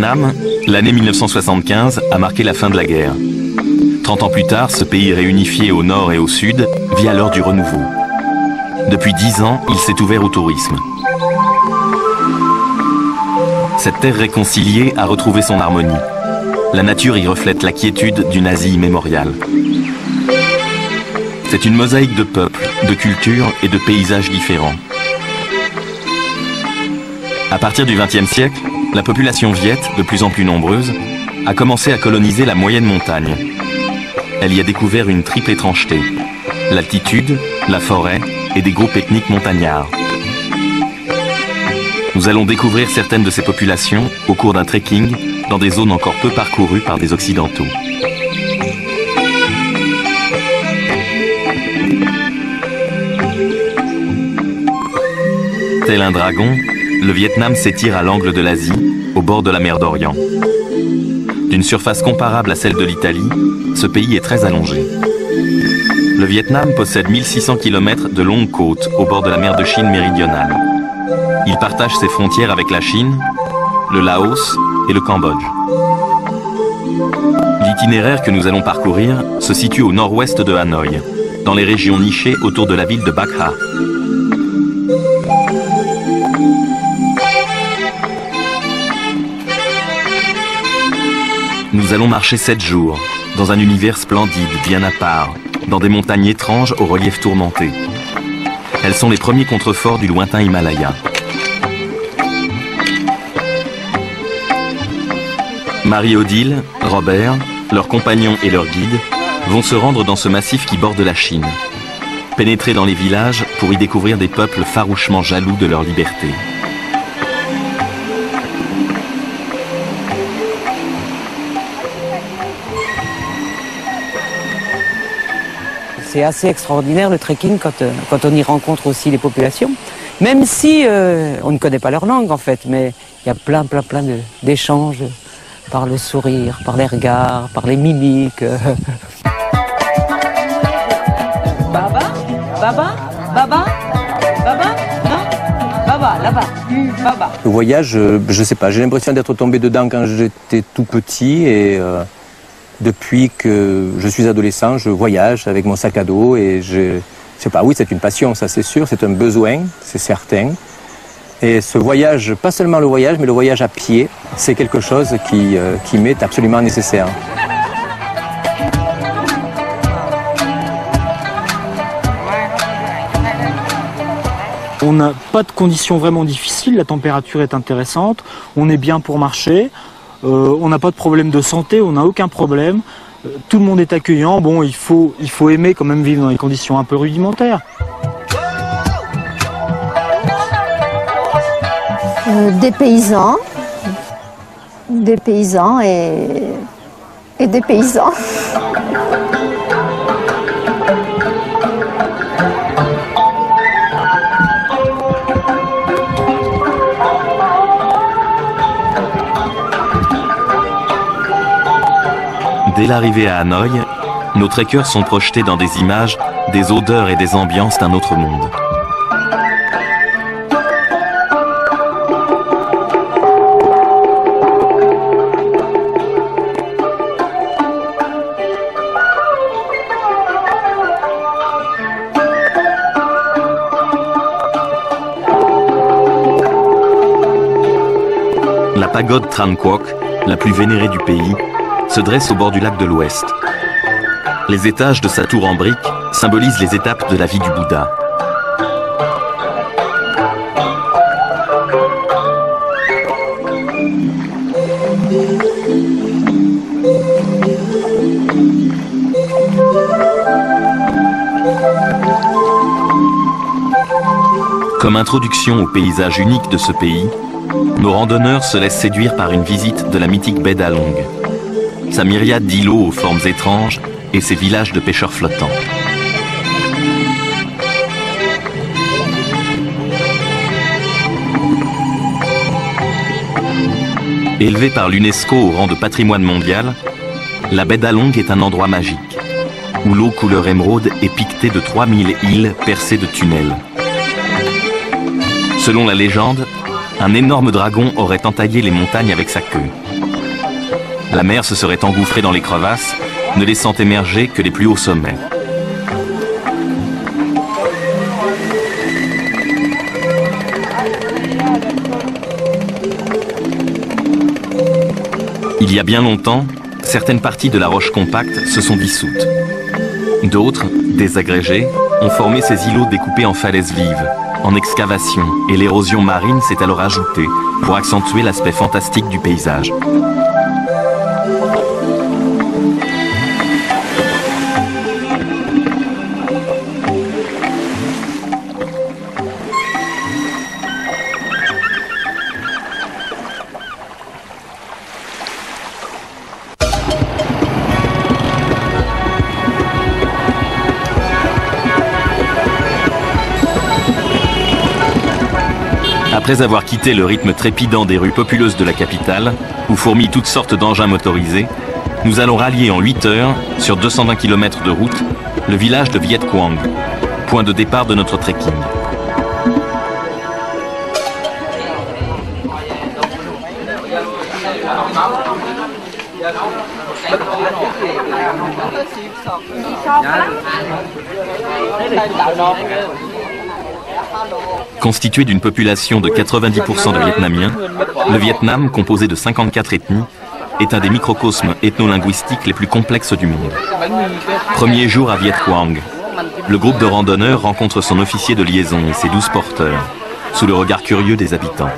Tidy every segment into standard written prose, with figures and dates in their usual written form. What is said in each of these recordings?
Vietnam, l'année 1975 a marqué la fin de la guerre. 30 ans plus tard, ce pays réunifié au nord et au sud vit à l'heure du renouveau. Depuis 10 ans, il s'est ouvert au tourisme. Cette terre réconciliée a retrouvé son harmonie. La nature y reflète la quiétude d'une Asie immémoriale. C'est une mosaïque de peuples, de cultures et de paysages différents. À partir du XXe siècle, la population viette, de plus en plus nombreuse, a commencé à coloniser la moyenne montagne. Elle y a découvert une triple étrangeté: l'altitude, la forêt et des groupes ethniques montagnards. Nous allons découvrir certaines de ces populations au cours d'un trekking dans des zones encore peu parcourues par des Occidentaux. Tel un dragon, le Vietnam s'étire à l'angle de l'Asie, au bord de la mer d'Orient. D'une surface comparable à celle de l'Italie, ce pays est très allongé. Le Vietnam possède 1600 km de longues côtes au bord de la mer de Chine méridionale. Il partage ses frontières avec la Chine, le Laos et le Cambodge. L'itinéraire que nous allons parcourir se situe au nord-ouest de Hanoï, dans les régions nichées autour de la ville de Bac Ha. Nous allons marcher 7 jours, dans un univers splendide, bien à part, dans des montagnes étranges au relief tourmenté. Elles sont les premiers contreforts du lointain Himalaya. Marie-Odile, Robert, leurs compagnons et leurs guides vont se rendre dans ce massif qui borde la Chine. Pénétrer dans les villages pour y découvrir des peuples farouchement jaloux de leur liberté. C'est assez extraordinaire le trekking quand on y rencontre aussi les populations. Même si on ne connaît pas leur langue en fait, mais il y a plein d'échanges par le sourire, par les regards, par les mimiques. Baba, baba, baba, baba, non, baba, là-bas, baba. Le voyage, je sais pas, j'ai l'impression d'être tombé dedans quand j'étais tout petit et depuis que je suis adolescent, je voyage avec mon sac à dos et je sais pas, oui, c'est une passion, ça c'est sûr, c'est un besoin, c'est certain. Et ce voyage, pas seulement le voyage, mais le voyage à pied, c'est quelque chose qui m'est absolument nécessaire. On n'a pas de conditions vraiment difficiles, la température est intéressante, on est bien pour marcher. On n'a pas de problème de santé, on n'a aucun problème. Tout le monde est accueillant. Bon, il faut aimer quand même vivre dans des conditions un peu rudimentaires. Des paysans et des paysans. Dès l'arrivée à Hanoï, nos trekkers sont projetés dans des images, des odeurs et des ambiances d'un autre monde. La pagode Tran Quoc, la plus vénérée du pays, se dresse au bord du lac de l'Ouest. Les étages de sa tour en briques symbolisent les étapes de la vie du Bouddha. Comme introduction au paysage unique de ce pays, nos randonneurs se laissent séduire par une visite de la mythique baie d'Along. Sa myriade d'îlots aux formes étranges et ses villages de pêcheurs flottants. Élevée par l'UNESCO au rang de patrimoine mondial, la baie d'Along est un endroit magique, où l'eau couleur émeraude est piquetée de 3000 îles percées de tunnels. Selon la légende, un énorme dragon aurait entaillé les montagnes avec sa queue. La mer se serait engouffrée dans les crevasses, ne laissant émerger que les plus hauts sommets. Il y a bien longtemps, certaines parties de la roche compacte se sont dissoutes. D'autres, désagrégées, ont formé ces îlots découpés en falaises vives, en excavation, et l'érosion marine s'est alors ajoutée pour accentuer l'aspect fantastique du paysage. Après avoir quitté le rythme trépidant des rues populeuses de la capitale, où fourmillent toutes sortes d'engins motorisés, nous allons rallier en 8 heures, sur 220 km de route, le village de Viet Quang, point de départ de notre trekking. Constitué d'une population de 90% de Vietnamiens, le Vietnam, composé de 54 ethnies, est un des microcosmes ethno-linguistiques les plus complexes du monde. Premier jour à Viet Quang, le groupe de randonneurs rencontre son officier de liaison et ses 12 porteurs, sous le regard curieux des habitants.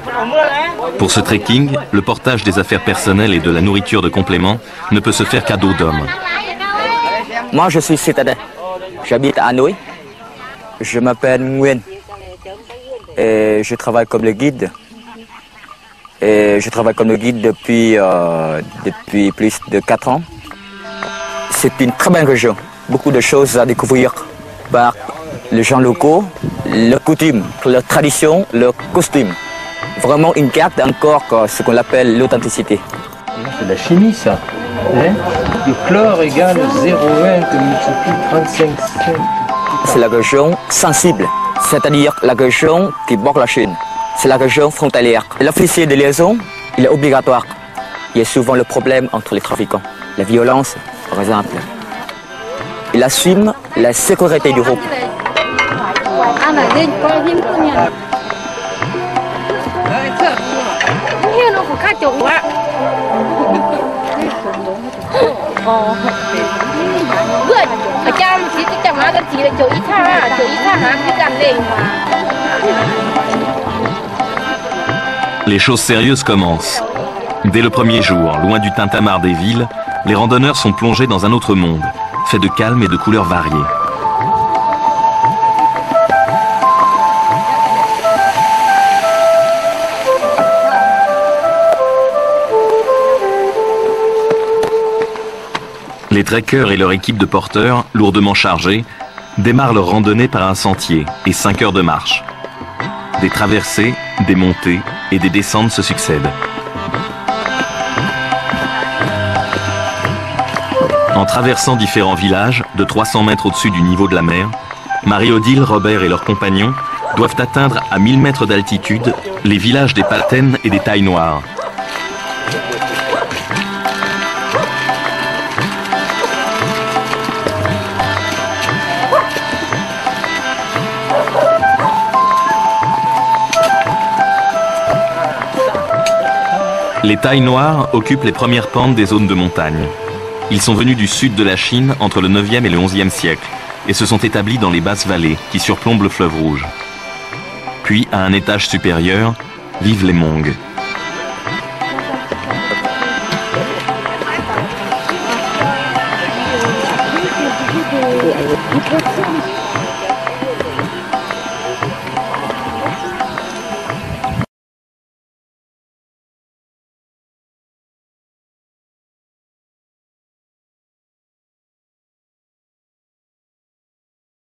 Pour ce trekking, le portage des affaires personnelles et de la nourriture de complément ne peut se faire qu'à dos d'homme. Moi, je suis citadin. J'habite à Hanoï. Je m'appelle Nguyen. Et je travaille comme le guide. Et je travaille comme le guide depuis plus de 4 ans. C'est une très belle région. Beaucoup de choses à découvrir par les gens locaux, leurs coutumes, leurs traditions, leurs costumes. Vraiment une carte encore ce qu'on appelle l'authenticité. C'est de la chimie, ça. Hein? Le chlore égale 0,1 que multiplie 35,5. C'est la région sensible, c'est-à-dire la région qui borde la Chine. C'est la région frontalière. L'officier de liaison, il est obligatoire. Il y a souvent le problème entre les trafiquants. La violence, par exemple. Il assume la sécurité du groupe. Les choses sérieuses commencent. Dès le premier jour, loin du tintamarre des villes, les randonneurs sont plongés dans un autre monde, fait de calme et de couleurs variées. Les trekkers et leur équipe de porteurs, lourdement chargés, démarrent leur randonnée par un sentier et 5 heures de marche. Des traversées, des montées et des descentes se succèdent. En traversant différents villages, de 300 mètres au-dessus du niveau de la mer, Marie-Odile, Robert et leurs compagnons doivent atteindre à 1000 mètres d'altitude les villages des Patènes et des Tailles Noires. Les Tailles Noires occupent les premières pentes des zones de montagne. Ils sont venus du sud de la Chine entre le 9e et le 11e siècle et se sont établis dans les basses vallées qui surplombent le fleuve Rouge. Puis, à un étage supérieur, vivent les Hmong.